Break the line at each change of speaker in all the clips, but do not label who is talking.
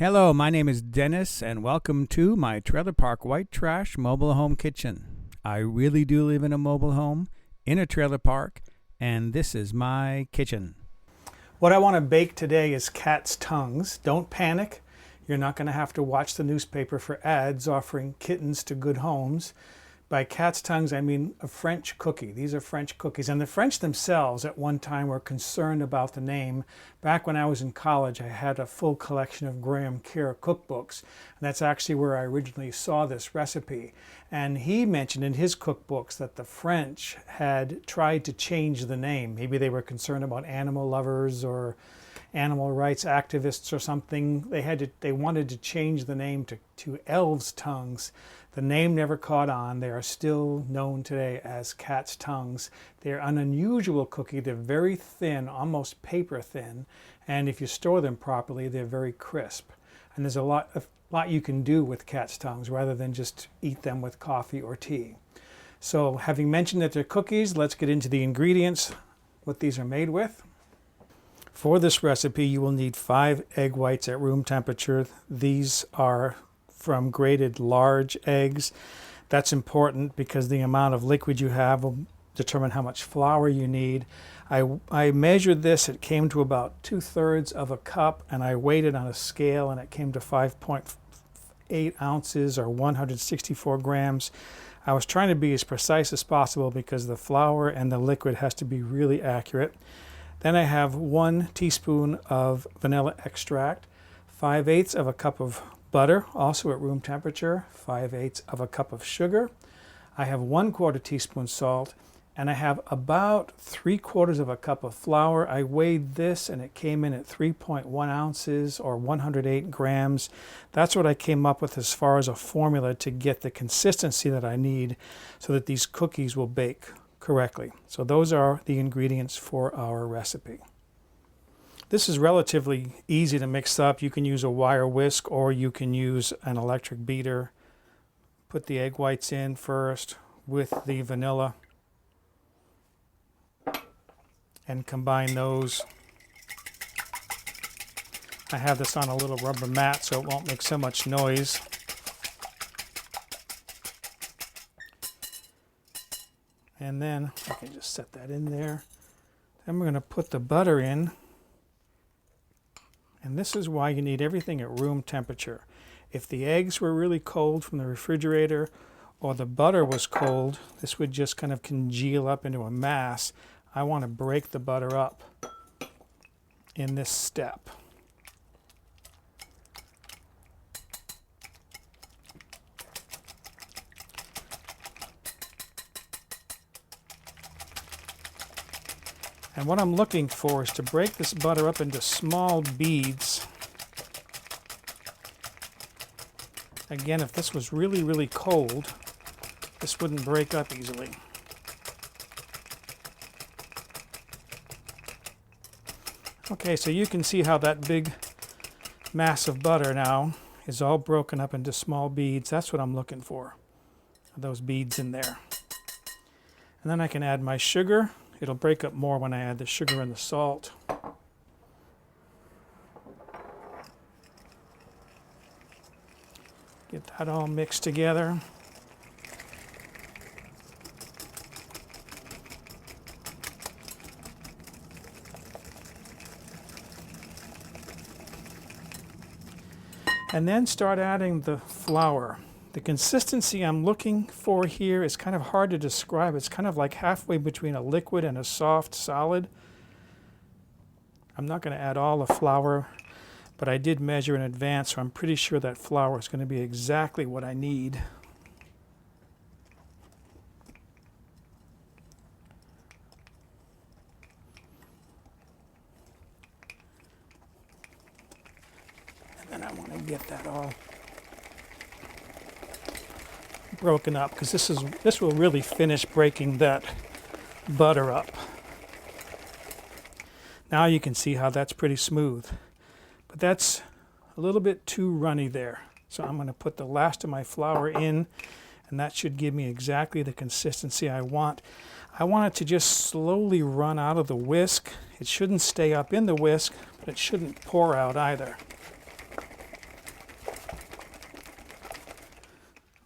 Hello, my name is Dennis, and welcome to my trailer park white trash mobile home kitchen. I really do live in a mobile home, in a trailer park, and this is my kitchen. What I want to bake today is cat's tongues. Don't panic. You're not going to have to watch the newspaper for ads offering kittens to good homes. By cat's tongues, I mean a French cookie. These are French cookies. And the French themselves at one time were concerned about the name. Back when I was in college, I had a full collection of Graham Kerr cookbooks. And that's actually where I originally saw this recipe. And he mentioned in his cookbooks that the French had tried to change the name. Maybe they were concerned about animal lovers or animal rights activists or something. They wanted to change the name to elves' tongues. The name never caught on. They are still known today as cat's tongues. They're an unusual cookie. They're very thin, almost paper thin, and if you store them properly, they're very crisp. And there's a lot you can do with cat's tongues rather than just eat them with coffee or tea. So having mentioned that they're cookies, let's get into the ingredients, what these are made with. For this recipe, you will need 5 egg whites at room temperature. These are from grated large eggs. That's important because the amount of liquid you have will determine how much flour you need. I measured this. It came to about 2/3 of a cup, and I weighed it on a scale, and it came to 5.8 ounces or 164 grams. I was trying to be as precise as possible because the flour and the liquid has to be really accurate. Then I have 1 teaspoon of vanilla extract, 5/8 of a cup of butter, also at room temperature, 5/8 of a cup of sugar. I have 1/4 teaspoon salt, and I have about 3/4 of a cup of flour. I weighed this and it came in at 3.1 ounces or 108 grams. That's what I came up with as far as a formula to get the consistency that I need so that these cookies will bake correctly. So those are the ingredients for our recipe. This is relatively easy to mix up. You can use a wire whisk or you can use an electric beater. Put the egg whites in first with the vanilla and combine those. I have this on a little rubber mat so it won't make so much noise. And then I can just set that in there. Then we're going to put the butter in. And this is why you need everything at room temperature. If the eggs were really cold from the refrigerator or the butter was cold, this would just kind of congeal up into a mass. I want to break the butter up in this step. And what I'm looking for is to break this butter up into small beads. Again, if this was really, really cold, this wouldn't break up easily. Okay, so you can see how that big mass of butter now is all broken up into small beads. That's what I'm looking for, those beads in there. And then I can add my sugar. It'll break up more when I add the sugar and the salt. Get that all mixed together. And then start adding the flour. The consistency I'm looking for here is kind of hard to describe. It's kind of like halfway between a liquid and a soft solid. I'm not going to add all the flour, but I did measure in advance, so I'm pretty sure that flour is going to be exactly what I need. And then I want to get that all broken up because this will really finish breaking that butter up. Now you can see how that's pretty smooth, but that's a little bit too runny there. So I'm going to put the last of my flour in, and that should give me exactly the consistency I want. I want it to just slowly run out of the whisk. It shouldn't stay up in the whisk, but it shouldn't pour out either.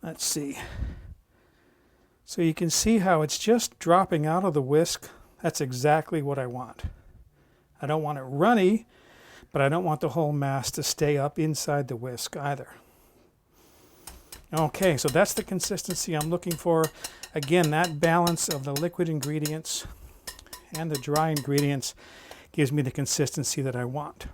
Let's see. So you can see how it's just dropping out of the whisk. That's exactly what I want. I don't want it runny, but I don't want the whole mass to stay up inside the whisk either. Okay, so that's the consistency I'm looking for. Again, that balance of the liquid ingredients and the dry ingredients gives me the consistency that I want.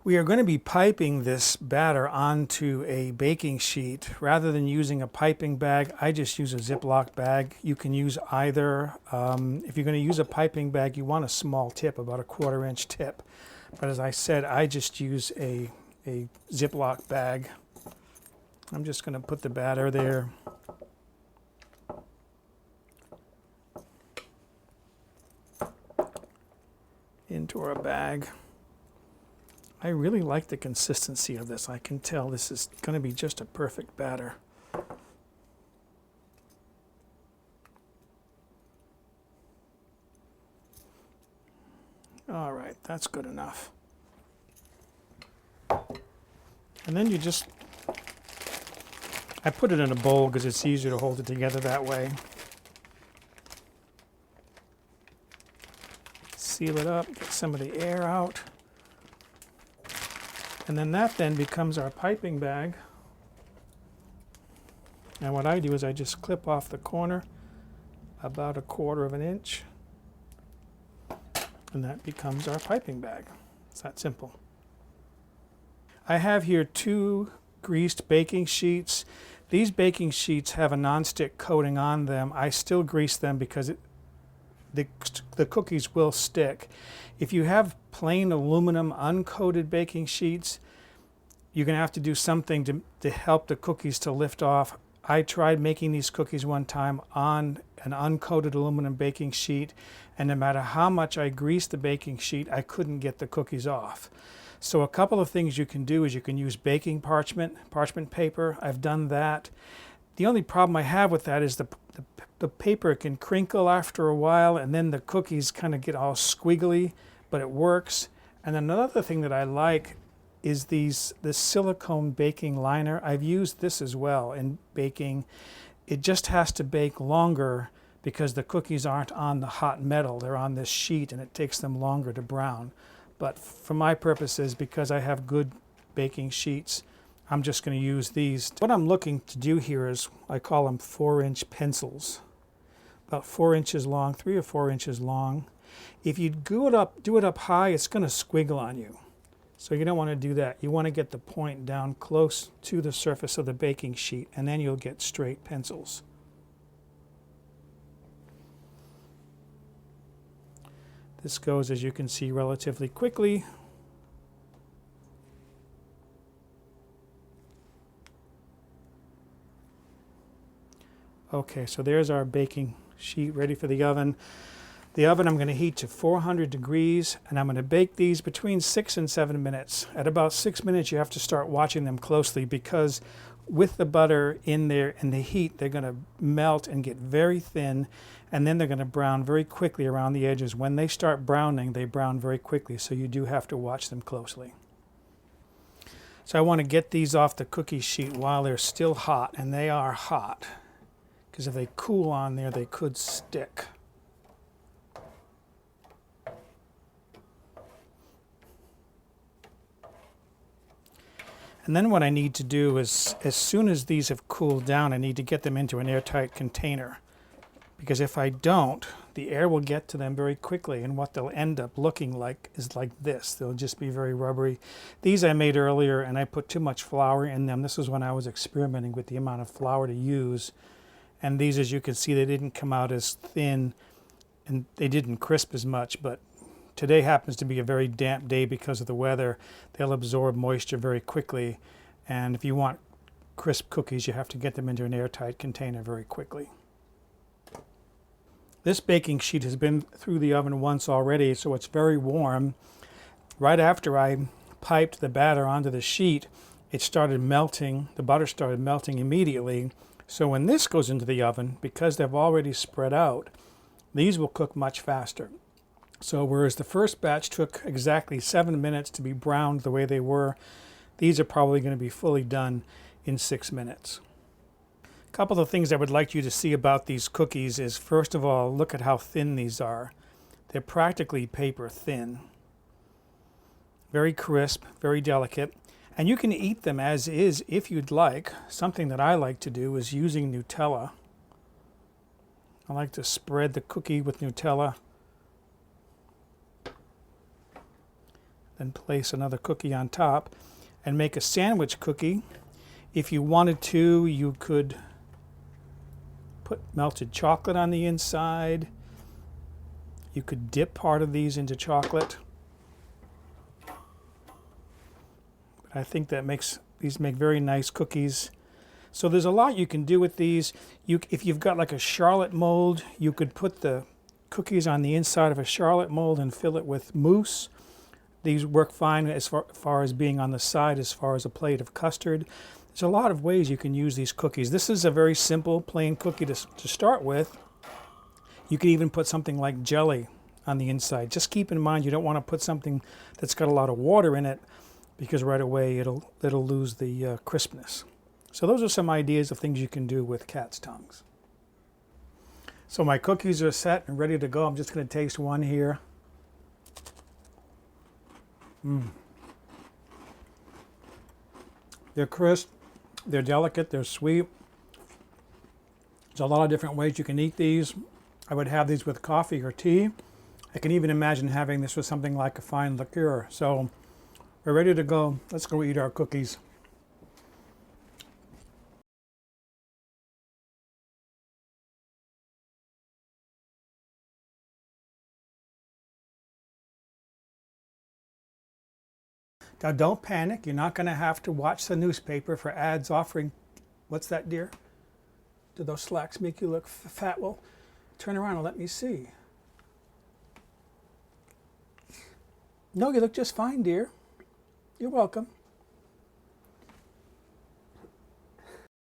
We are going to be piping this batter onto a baking sheet. Rather than using a piping bag, I just use a Ziploc bag. You can use either. If you're going to use a piping bag, you want a small tip, about a 1/4 inch tip. But as I said, I just use a Ziploc bag. I'm just going to put the batter there. Into our bag. I really like the consistency of this. I can tell this is going to be just a perfect batter. All right, that's good enough. And then you just, I put it in a bowl because it's easier to hold it together that way. Seal it up, get some of the air out. And then that then becomes our piping bag. And what I do is I just clip off the corner about a 1/4 inch. And that becomes our piping bag. It's that simple. I have here 2 greased baking sheets. These baking sheets have a nonstick coating on them. I still grease them because the cookies will stick. If you have plain aluminum uncoated baking sheets, you're going to have to do something to help the cookies to lift off. I tried making these cookies one time on an uncoated aluminum baking sheet, and no matter how much I greased the baking sheet, I couldn't get the cookies off. So a couple of things you can do is you can use baking parchment paper. I've done that. The only problem I have with that is the paper can crinkle after a while, and then the cookies kind of get all squiggly, but it works. And another thing that I like is this silicone baking liner. I've used this as well in baking. It just has to bake longer because the cookies aren't on the hot metal. They're on this sheet, and it takes them longer to brown. But for my purposes, because I have good baking sheets, I'm just going to use these. What I'm looking to do here is, I call them 4-inch pencils. About 4 inches long, 3 or 4 inches long. If you do it up high, it's going to squiggle on you. So you don't want to do that. You want to get the point down close to the surface of the baking sheet, and then you'll get straight pencils. This goes, as you can see, relatively quickly. Okay, so there's our baking sheet ready for the oven. The oven I'm going to heat to 400 degrees, and I'm going to bake these between 6 and 7 minutes. At about 6 minutes, you have to start watching them closely, because with the butter in there and the heat, they're going to melt and get very thin, and then they're going to brown very quickly around the edges. When they start browning, they brown very quickly, so you do have to watch them closely. So I want to get these off the cookie sheet while they're still hot, and they are hot, because if they cool on there, they could stick. And then what I need to do is, as soon as these have cooled down, I need to get them into an airtight container. Because if I don't, the air will get to them very quickly, and what they'll end up looking like is like this. They'll just be very rubbery. These I made earlier, and I put too much flour in them. This is when I was experimenting with the amount of flour to use. And these, as you can see, they didn't come out as thin, and they didn't crisp as much, but today happens to be a very damp day because of the weather. They'll absorb moisture very quickly, and if you want crisp cookies, you have to get them into an airtight container very quickly. This baking sheet has been through the oven once already, so it's very warm. Right after I piped the batter onto the sheet, it started melting. The butter started melting immediately. So when this goes into the oven, because they've already spread out, these will cook much faster. So whereas the first batch took exactly 7 minutes to be browned the way they were, these are probably going to be fully done in 6 minutes. A couple of things I would like you to see about these cookies is, first of all, look at how thin these are. They're practically paper thin. Very crisp, very delicate. And you can eat them as is if you'd like. Something that I like to do is using Nutella. I like to spread the cookie with Nutella, then place another cookie on top and make a sandwich cookie. If you wanted to, you could put melted chocolate on the inside. You could dip part of these into chocolate. But I think that these make very nice cookies. So there's a lot you can do with these. If you've got like a Charlotte mold, you could put the cookies on the inside of a Charlotte mold and fill it with mousse. These work fine as far as being on the side as far as a plate of custard. There's a lot of ways you can use these cookies. This is a very simple plain cookie to start with. You could even put something like jelly on the inside. Just keep in mind you don't want to put something that's got a lot of water in it, because right away it'll lose the crispness. So those are some ideas of things you can do with cat's tongues. So my cookies are set and ready to go. I'm just going to taste one here. They're crisp, they're delicate, they're sweet. There's a lot of different ways you can eat these. I would have these with coffee or tea. I can even imagine having this with something like a fine liqueur. So we're ready to go. Let's go eat our cookies. Now don't panic. You're not going to have to watch the newspaper for ads offering, what's that, dear? Do those slacks make you look fat? Well, turn around and let me see. No, you look just fine, dear. You're welcome.